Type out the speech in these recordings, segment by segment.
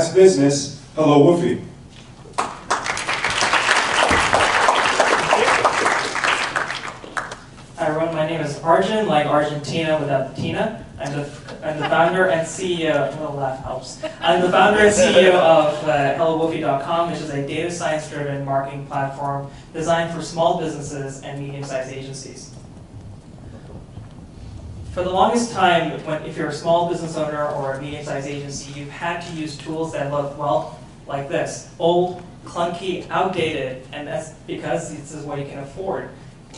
best business, Hello Woofy. Hi everyone, my name is Arjun, like Argentina without the Tina. I'm the founder and CEO, a little laugh helps. I'm the founder and CEO of HelloWoofy.com, which is a data science-driven marketing platform designed for small businesses and medium-sized agencies. For the longest time, if you're a small business owner or a medium-sized agency, you've had to use tools that look, well, like this. Old, clunky, outdated, and that's because this is what you can afford.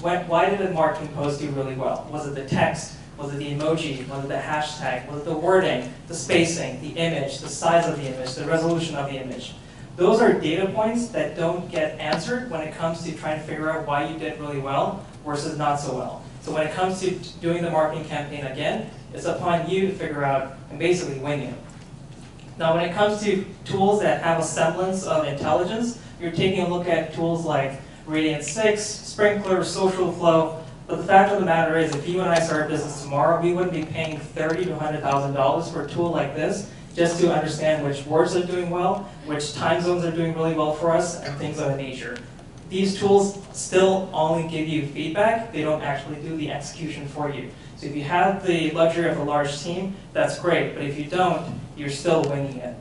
Why did a marketing post do really well? Was it the text? Was it the emoji? Was it the hashtag? Was it the wording, the spacing, the image, the size of the image, the resolution of the image? Those are data points that don't get answered when it comes to trying to figure out why you did really well versus not so well. So when it comes to doing the marketing campaign again, it's upon you to figure out and basically wing it. Now when it comes to tools that have a semblance of intelligence, you're taking a look at tools like Radiant 6, Sprinkler, Social Flow, but the fact of the matter is if you and I start a business tomorrow, we wouldn't be paying $30,000 to $100,000 for a tool like this just to understand which words are doing well, which time zones are doing really well for us, and things of that nature. These tools still only give you feedback, they don't actually do the execution for you. So if you have the luxury of a large team, that's great, but if you don't, you're still winging it.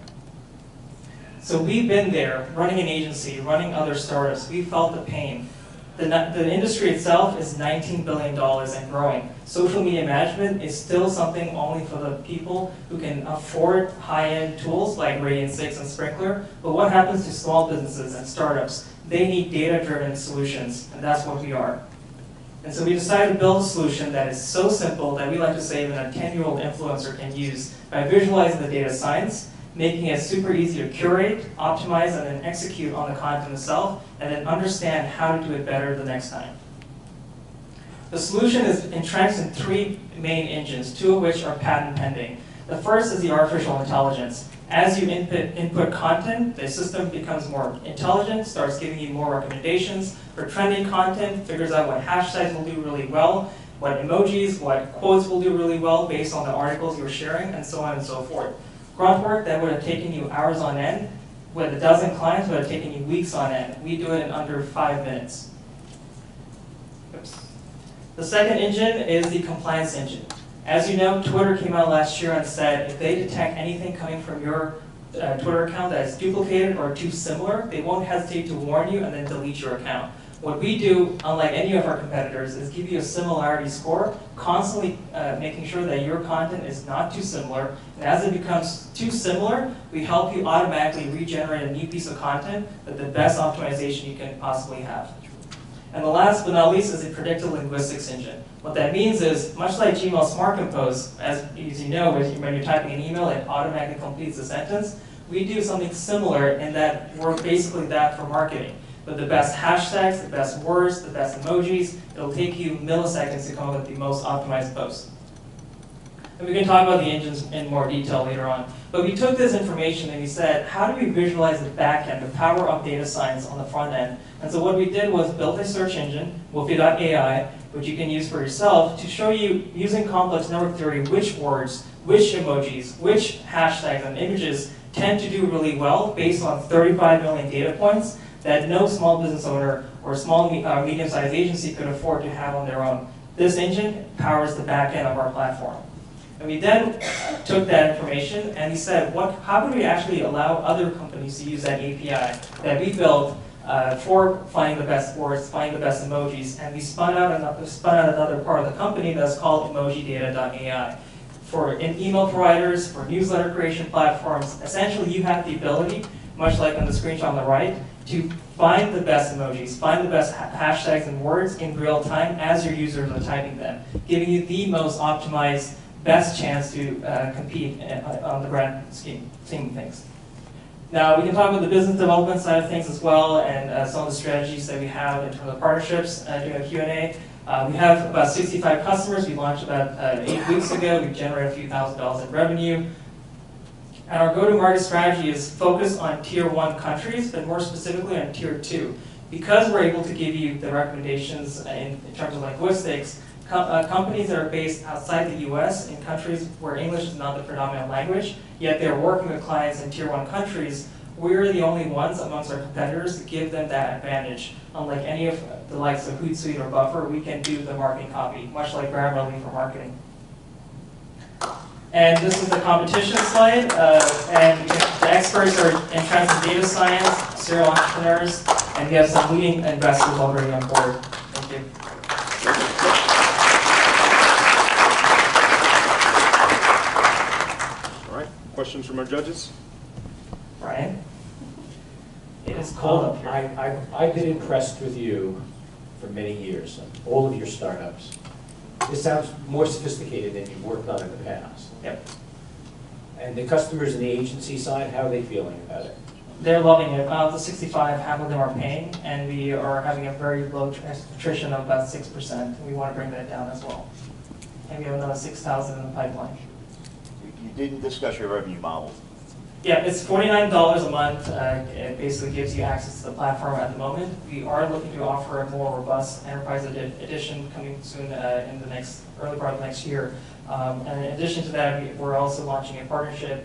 So we've been there, running an agency, running other startups. We felt the pain. The industry itself is $19 billion and growing. Social media management is still something only for the people who can afford high-end tools like Radiant 6 and Sprinkler. But what happens to small businesses and startups? They need data-driven solutions, and that's what we are. And so we decided to build a solution that is so simple that we like to say even a 10-year-old influencer can use by visualizing the data science, making it super easy to curate, optimize, and then execute on the content itself, and then understand how to do it better the next time. The solution is entrenched in three main engines, two of which are patent pending. The first is the artificial intelligence. As you input content, the system becomes more intelligent, starts giving you more recommendations for trending content, figures out what hashtags will do really well, what emojis, what quotes will do really well based on the articles you're sharing, and so on and so forth. Grunt work that would have taken you hours on end, with a dozen clients would have taken you weeks on end. We do it in under 5 minutes. Oops. The second engine is the compliance engine. As you know, Twitter came out last year and said if they detect anything coming from your Twitter account that is duplicated or too similar, they won't hesitate to warn you and then delete your account. What we do, unlike any of our competitors, is give you a similarity score, constantly making sure that your content is not too similar. And as it becomes too similar, we help you automatically regenerate a new piece of content with the best optimization you can possibly have. And the last but not least is the predictive linguistics engine. What that means is, much like Gmail Smart Compose, as you know, when you're typing an email, it automatically completes the sentence. We do something similar in that we're basically that for marketing. With the best hashtags, the best words, the best emojis, it'll take you milliseconds to come up with the most optimized post. And we can talk about the engines in more detail later on. But we took this information and we said, how do we visualize the back end, the power of data science on the front end? And so what we did was build a search engine, Woofy.ai, which you can use for yourself to show you, using complex network theory, which words, which emojis, which hashtags and images tend to do really well based on 35 million data points that no small business owner or small medium-sized agency could afford to have on their own. This engine powers the back end of our platform. And we then took that information and we said, how could we actually allow other companies to use that API that we built for finding the best words, finding the best emojis, and we spun out another part of the company that's called emojidata.ai. For email providers, for newsletter creation platforms, essentially you have the ability, much like on the screenshot on the right, to find the best emojis, find the best hashtags and words in real time as your users are typing them, giving you the most optimized, best chance to compete on the grand scheme of things. Now, we can talk about the business development side of things as well, and some of the strategies that we have in terms of partnerships during the Q&A. We have about 65 customers. We launched about 8 weeks ago. We generated a few $1,000s in revenue. And our go-to-market strategy is focused on Tier 1 countries, but more specifically on Tier 2. Because we're able to give you the recommendations in terms of linguistics, companies that are based outside the US in countries where English is not the predominant language, yet they're working with clients in tier 1 countries, we're the only ones amongst our competitors to give them that advantage. Unlike any of the likes of Hootsuite or Buffer, we can do the marketing copy, much like Grammarly for marketing. And this is the competition slide, and the experts are in transit data science, serial entrepreneurs, and we have some leading investors already on board. Thank you. All right, questions from our judges? Brian? It is cold up here. I've been impressed with you for many years, all of your startups. This sounds more sophisticated than you've worked on in the past. Yep. And the customers in the agency side, how are they feeling about it? They're loving it. Of the 65, half of them are paying, and we are having a very low attrition of about 6%. We want to bring that down as well. And we have another 6,000 in the pipeline. You didn't discuss your revenue model. Yeah, it's $49 a month. It basically gives you access to the platform at the moment. We are looking to offer a more robust enterprise edition coming soon in the early part of next year. And in addition to that, we're also launching a partnership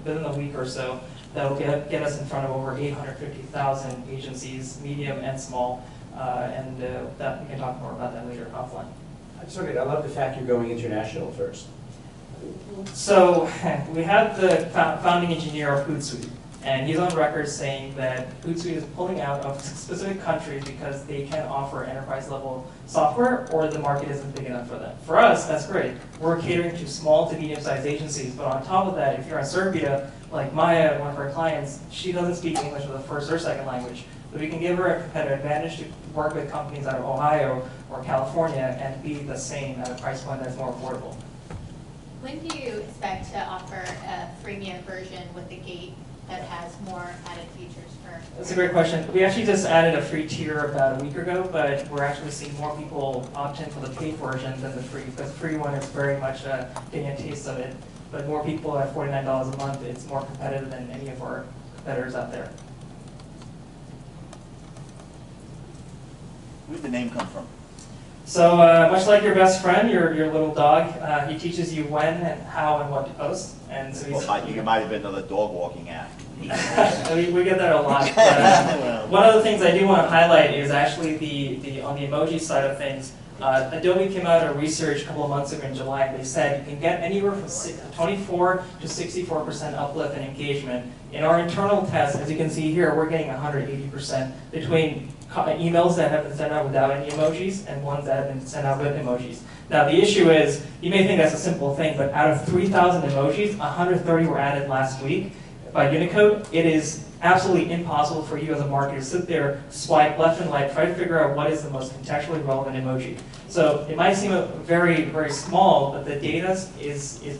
within a week or so that will get us in front of over 850,000 agencies, medium and small, and that we can talk more about that later offline. I love the fact you're going international first. So we have the founding engineer of Hootsuite, and he's on record saying that Hootsuite is pulling out of specific countries because they can't offer enterprise-level software or the market isn't big enough for them. For us, that's great. We're catering to small to medium-sized agencies, but on top of that, if you're in Serbia, like Maya, one of our clients, she doesn't speak English as a first or second language. So we can give her a competitive advantage to work with companies out of Ohio or California and be the same at a price point that's more affordable. When do you expect to offer a freemium version with the gate that has more added features for? That's a great question. We actually just added a free tier about a week ago, but we're actually seeing more people opt in for the paid version than the free. Because the free one is very much getting a taste of it. But more people at $49 a month, it's more competitive than any of our competitors out there. Where did the name come from? So much like your best friend, your little dog, he teaches you when and how and what to post. And so You might have been another dog walking app. we get that a lot. But, one of the things I do want to highlight is actually on the emoji side of things. Adobe came out with research a couple of months ago in July, and they said you can get anywhere from 24 to 64% uplift in engagement. In our internal test, as you can see here, we're getting 180% between emails that have been sent out without any emojis and ones that have been sent out with emojis. Now the issue is, you may think that's a simple thing, but out of 3,000 emojis, 130 were added last week by Unicode. It is absolutely impossible for you as a marketer to sit there, swipe left and right, try to figure out what is the most contextually relevant emoji. So it might seem very, very small, but the data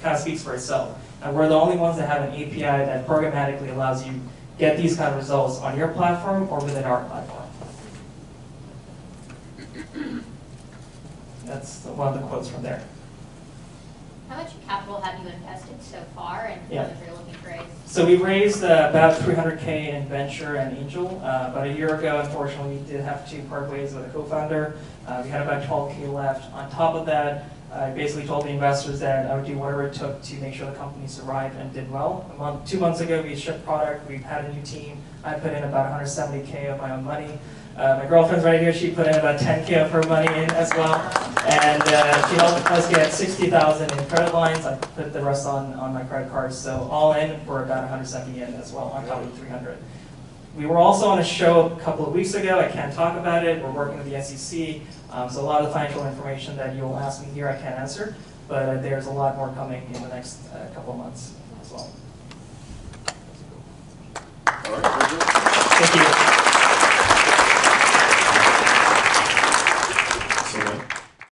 kind of speaks for itself. And we're the only ones that have an API that programmatically allows you to get these kind of results on your platform or within our platform. That's one of the quotes from there. How much capital have you invested so far, and Yeah. what is you're looking to raise? So we raised about $300K in venture and angel. About a year ago, unfortunately, we did have to part ways with a co-founder. We had about 12K left. On top of that, I basically told the investors that I would do whatever it took to make sure the company survived and did well. 2 months ago, we shipped product. We've had a new team. I put in about 170K of my own money. My girlfriend's right here. She put in about 10K of her money in as well. And she helped us get 60,000 in credit lines. I put the rest on my credit cards. So all in, we're about 170 in as well, on top of 300. We were also on a show a couple of weeks ago. I can't talk about it. We're working with the SEC. So a lot of the financial information that you'll ask me here, I can't answer. But there's a lot more coming in the next couple of months as well. All right, very good. Thank you.